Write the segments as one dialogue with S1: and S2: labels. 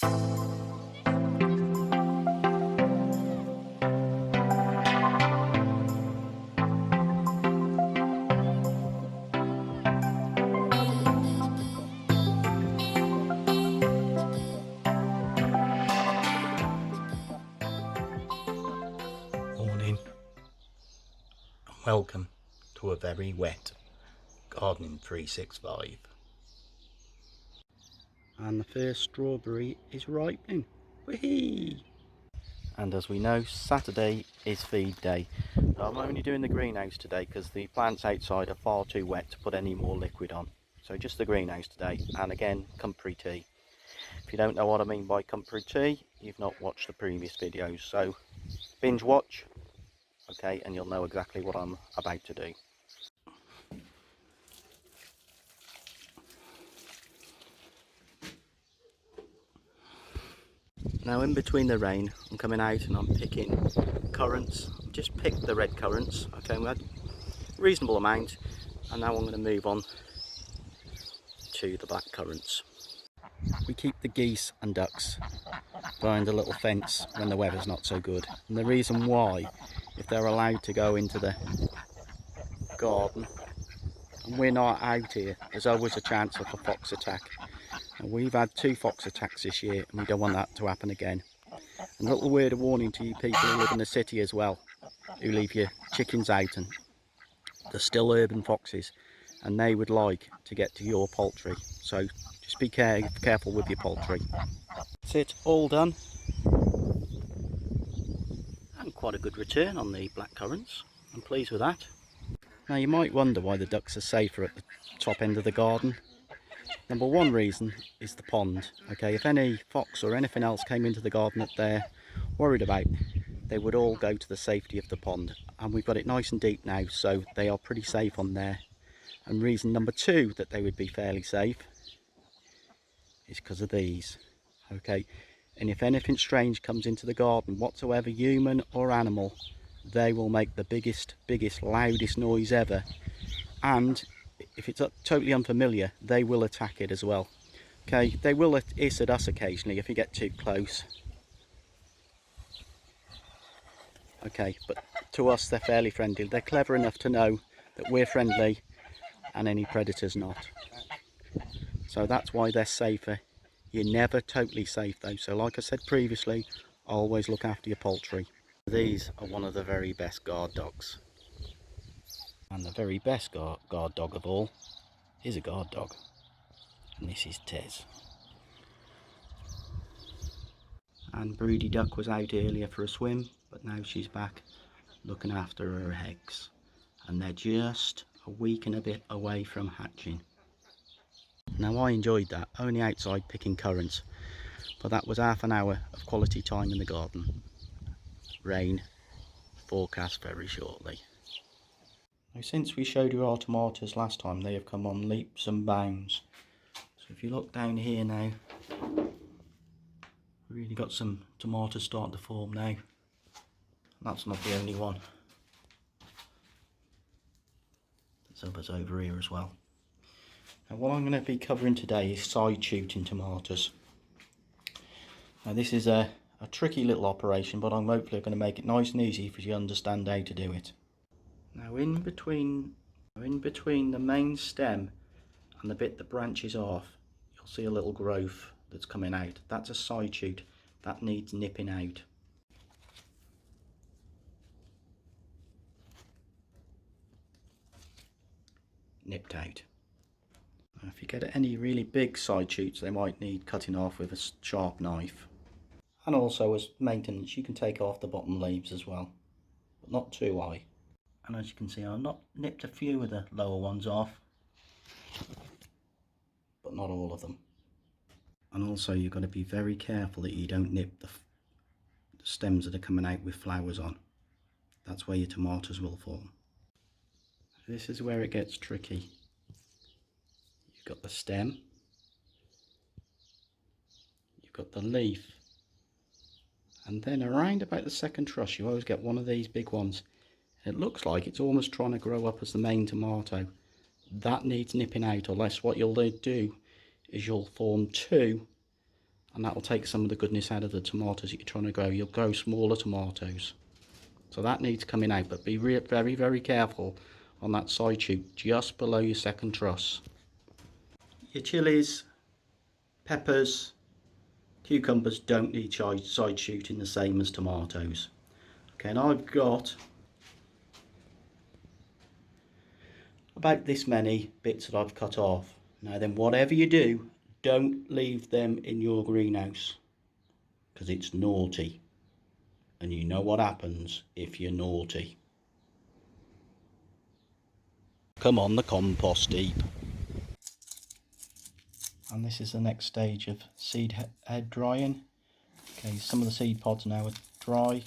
S1: Morning, and welcome to a very wet gardening 365. And the first strawberry is ripening. Whee! And as we know, Saturday is feed day. I'm only doing the greenhouse today because the plants outside are far too wet to put any more liquid on. So just the greenhouse today, and again, comfrey tea. If you don't know what I mean by comfrey tea, you've not watched the previous videos, so binge watch, okay, and you'll know exactly what I'm about to do. Now in between the rain, I'm coming out and I'm picking currants. Just picked the red currants, okay, we had a reasonable amount, and now I'm going to move on to the black currants. We keep the geese and ducks behind a little fence when the weather's not so good, and the reason why, if they're allowed to go into the garden and we're not out here, there's always a chance of a fox attack. And we've had 2 fox attacks this year and we don't want that to happen again. And a little word of warning to you people who live in the city as well, who leave your chickens out, and they're still urban foxes and they would like to get to your poultry, so just be careful with your poultry. That's it, all done, and quite a good return on the black currants. I'm pleased with that. Now you might wonder why the ducks are safer at the top end of the garden. Number one reason is the pond. Okay, if any fox or anything else came into the garden that they're worried about, they would all go to the safety of the pond, and we've got it nice and deep now, so they are pretty safe on there. And reason number 2 that they would be fairly safe is because of these. Okay, and if anything strange comes into the garden whatsoever, human or animal, they will make the biggest, loudest noise ever, and if it's totally unfamiliar, they will attack it as well. Okay, they will hiss at us occasionally if you get too close. Okay, but to us they're fairly friendly. They're clever enough to know that we're friendly and any predator's not. So that's why they're safer. You're never totally safe though, so like I said previously, always look after your poultry. These are one of the very best guard dogs. And the very best guard dog of all is a guard dog. And this is Tez. And Broody Duck was out earlier for a swim, but now she's back looking after her eggs. And they're just a week and a bit away from hatching. Now I enjoyed that, only outside picking currants, but that was half an hour of quality time in the garden. Rain forecast very shortly. Now since we showed you our tomatoes last time, they have come on leaps and bounds. So if you look down here now, we've really got some tomatoes starting to form now. That's not the only one. There's others over here as well. Now what I'm going to be covering today is side shooting tomatoes. Now this is a tricky little operation, but I'm hopefully going to make it nice and easy for you to understand how to do it. Now in between the main stem and the bit that branches off, you'll see a little growth that's coming out. That's a side shoot that needs nipping out. Nipped out. Now if you get any really big side shoots, they might need cutting off with a sharp knife. And also as maintenance, you can take off the bottom leaves as well, but not too high. And as you can see, I've not nipped a few of the lower ones off, but not all of them. And also you've got to be very careful that you don't nip the stems that are coming out with flowers on. That's where your tomatoes will form. This is where it gets tricky. You've got the stem, you've got the leaf, and then around about the second truss you always get one of these big ones. It looks like it's almost trying to grow up as the main tomato. That needs nipping out, unless what you'll do is you'll form 2 and that will take some of the goodness out of the tomatoes that you're trying to grow. You'll grow smaller tomatoes. So that needs coming out, but be very, very careful on that side shoot just below your second truss. Your chilies, peppers, cucumbers don't need side shooting the same as tomatoes. Okay, and I've got about this many bits that I've cut off. Now then, whatever you do, don't leave them in your greenhouse, because it's naughty. And you know what happens if you're naughty. Come on, the compost heap. And this is the next stage of seed head drying. Okay, some of the seed pods now are dry.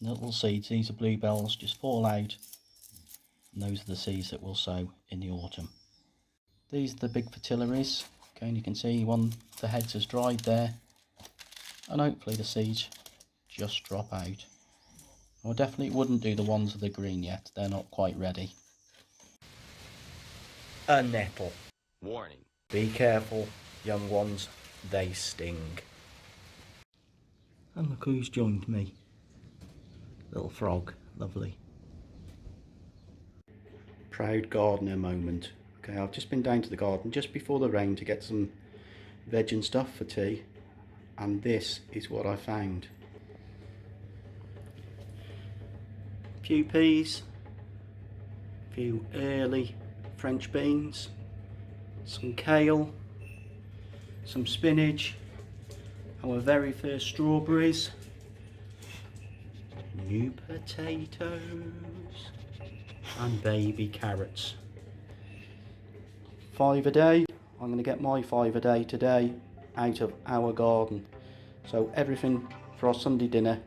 S1: Little seeds, these are bluebells, just fall out. And those are the seeds that we'll sow in the autumn. These are the big fritillaries. Okay, and you can see one, the heads has dried there. And hopefully the seeds just drop out. I definitely wouldn't do the ones that are green yet, they're not quite ready. A nettle.
S2: Warning.
S1: Be careful, young ones, they sting. And look who's joined me. Little frog, lovely. Proud gardener moment. Okay, I've just been down to the garden just before the rain to get some veg and stuff for tea. And this is what I found. A few peas, a few early French beans, some kale, some spinach, our very first strawberries, new potatoes, and baby carrots. 5 a day. I'm going to get my 5 a day today out of our garden. So everything for our Sunday dinner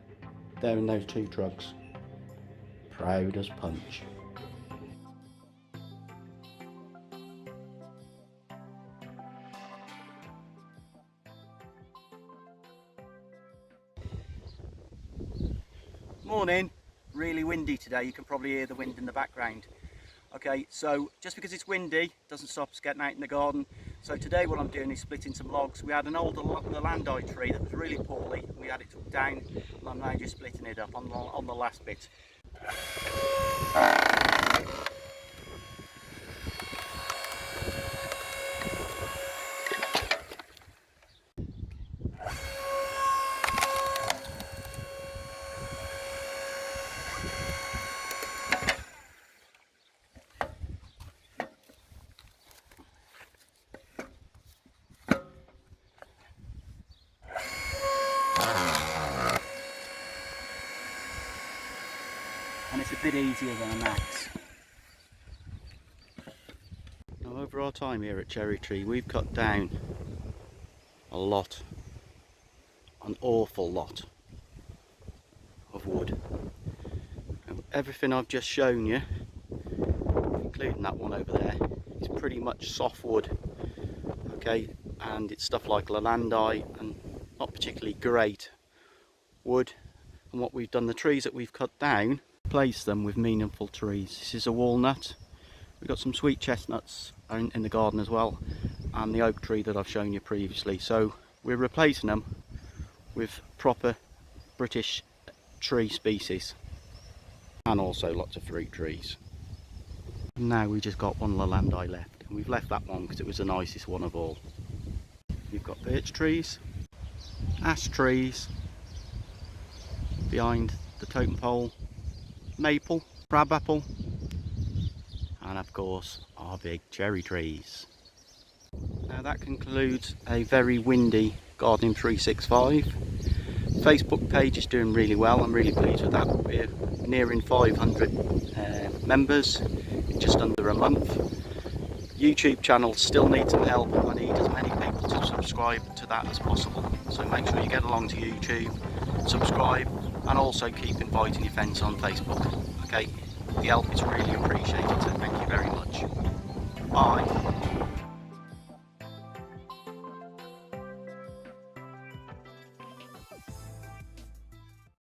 S1: there in those 2 trucks. Proud as punch. Morning. Really windy today. You can probably hear the wind in the background. Okay, so just because it's windy doesn't stop us getting out in the garden. So today what I'm doing is splitting some logs. We had an old Landi tree that was really poorly. We had it took down, and I'm now just splitting it up on the last bit. And it's a bit easier than an axe. Now over our time here at Cherry Tree, we've cut down a lot, an awful lot of wood. And everything I've just shown you, including that one over there, is pretty much softwood. Okay, and it's stuff like Landi and not particularly great wood. And what we've done, the trees that we've cut down, replace them with meaningful trees. This is a walnut. We've got some sweet chestnuts in the garden as well, and the oak tree that I've shown you previously. So we're replacing them with proper British tree species, and also lots of fruit trees. Now we just got one Landi left, and we've left that one because it was the nicest one of all. We've got birch trees, ash trees behind the totem pole, maple, crabapple, and of course our big cherry trees. Now that concludes a very windy Gardening 365. Facebook page is doing really well. I'm really pleased with that. We're nearing 500 members in just under a month. YouTube channel still needs some help. I need as many people to subscribe to that as possible. So make sure you get along to YouTube, subscribe, and also keep inviting your friends on Facebook. Okay, the help is really appreciated, so thank you very much. Bye.